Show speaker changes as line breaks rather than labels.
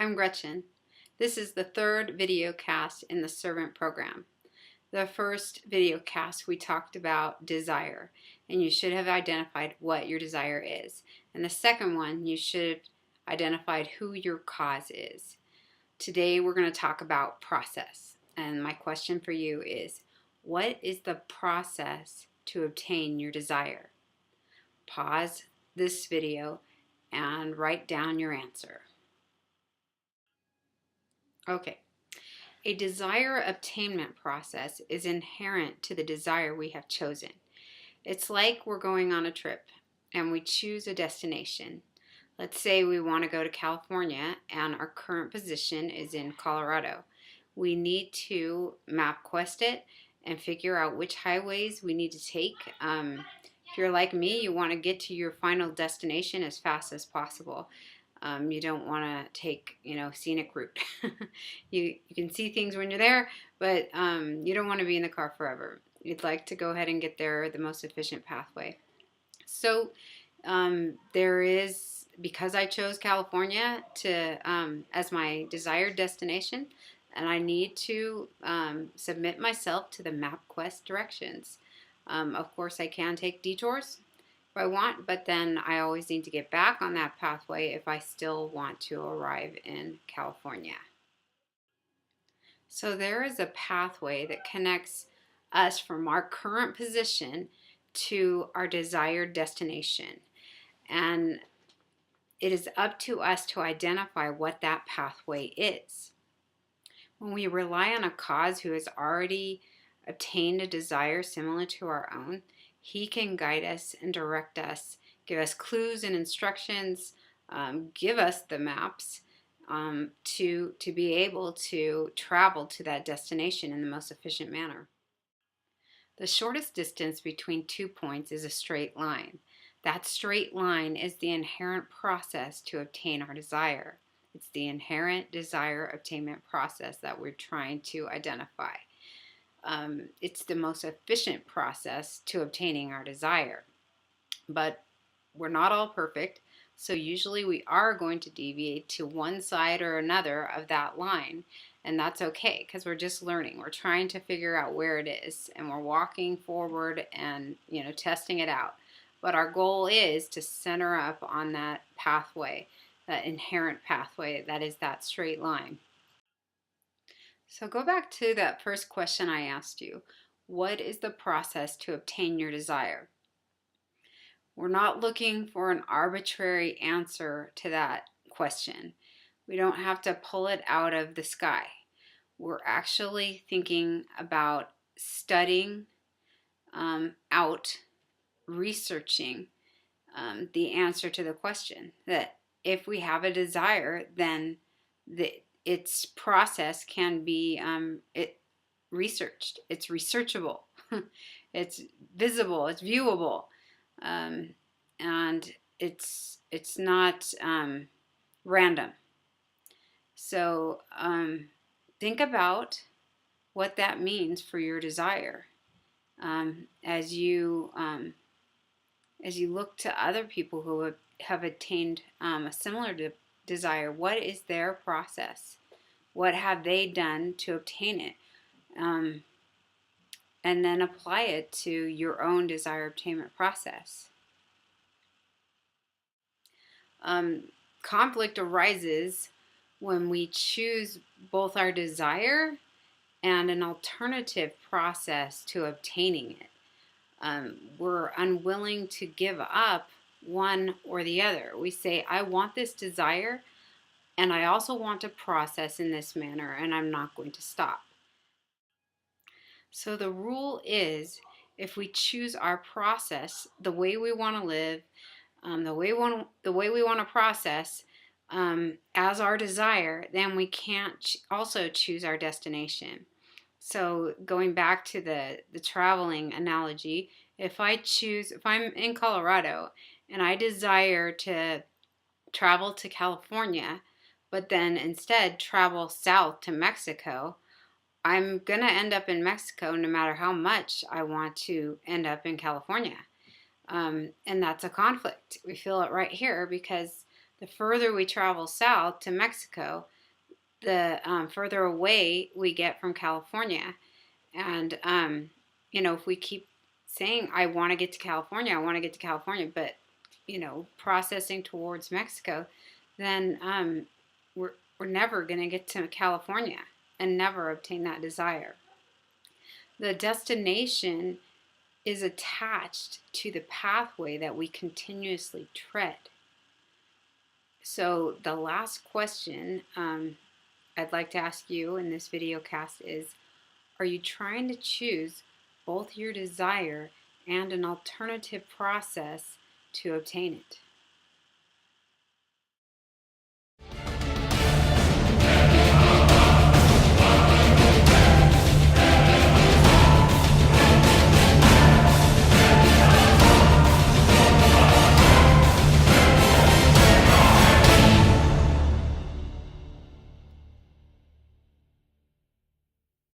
I'm Gretchen. This is the third video cast in the Servant program. The first video cast we talked about desire, and you should have identified what your desire is. And the second one, you should have identified who your cause is. Today we're going to talk about process. And my question for you is, what is the process to obtain your desire? Pause this video and write down your answer. Okay. A desire obtainment process is inherent to the desire we have chosen. It's like we're going on a trip and we choose a destination. Let's say we want to go to California and our current position is in Colorado. We need to MapQuest it and figure out which highways we need to take. If you're like me, you want to get to your final destination as fast as possible. You don't want to take, scenic route. you can see things when you're there, but you don't want to be in the car forever. You'd like to go ahead and get there the most efficient pathway. So there is, because I chose California as my desired destination, and I need to submit myself to the MapQuest directions. Of course, I can take detours I want, but then I always need to get back on that pathway if I still want to arrive in California. So there is a pathway that connects us from our current position to our desired destination. And it is up to us to identify what that pathway is. When we rely on a cause who has already obtained a desire similar to our own, he can guide us and direct us, give us clues and instructions, give us the maps to be able to travel to that destination in the most efficient manner. The shortest distance between 2 points is a straight line. That straight line is the inherent process to obtain our desire. It's the inherent desire obtainment process that we're trying to identify. It's the most efficient process to obtaining our desire. But we're not all perfect, so usually we are going to deviate to one side or another of that line, and that's okay because we're just learning. We're trying to figure out where it is, and we're walking forward and testing it out. But our goal is to center up on that pathway, that inherent pathway that is that straight line. So go back to that first question I asked you. What is the process to obtain your desire? We're not looking for an arbitrary answer to that question. We don't have to pull it out of the sky. We're actually thinking about studying out, researching the answer to the question. That if we have a desire, then its process can be researched. It's researchable. It's visible. It's viewable, and it's not random. So think about what that means for your desire as you look to other people who have attained a similar desire. What is their process? What have they done to obtain it? And then apply it to your own desire obtainment process. Conflict arises when we choose both our desire and an alternative process to obtaining it. We're unwilling to give up one or the other. We say, I want this desire, and I also want to process in this manner, and I'm not going to stop. So the rule is, if we choose our process, the way we want to live, the way we want to process as our desire, then we can't also choose our destination. So going back to the traveling analogy, if I'm in Colorado and I desire to travel to California, but then instead travel south to Mexico, I'm going to end up in Mexico no matter how much I want to end up in California. And that's a conflict. We feel it right here because The further we travel south to Mexico, the further away we get from California. And, if we keep saying, I want to get to California, I want to get to California, but, processing towards Mexico, then we're never going to get to California and never obtain that desire. The destination is attached to the pathway that we continuously tread. So the last question I'd like to ask you in this video cast is, are you trying to choose both your desire and an alternative process to obtain it?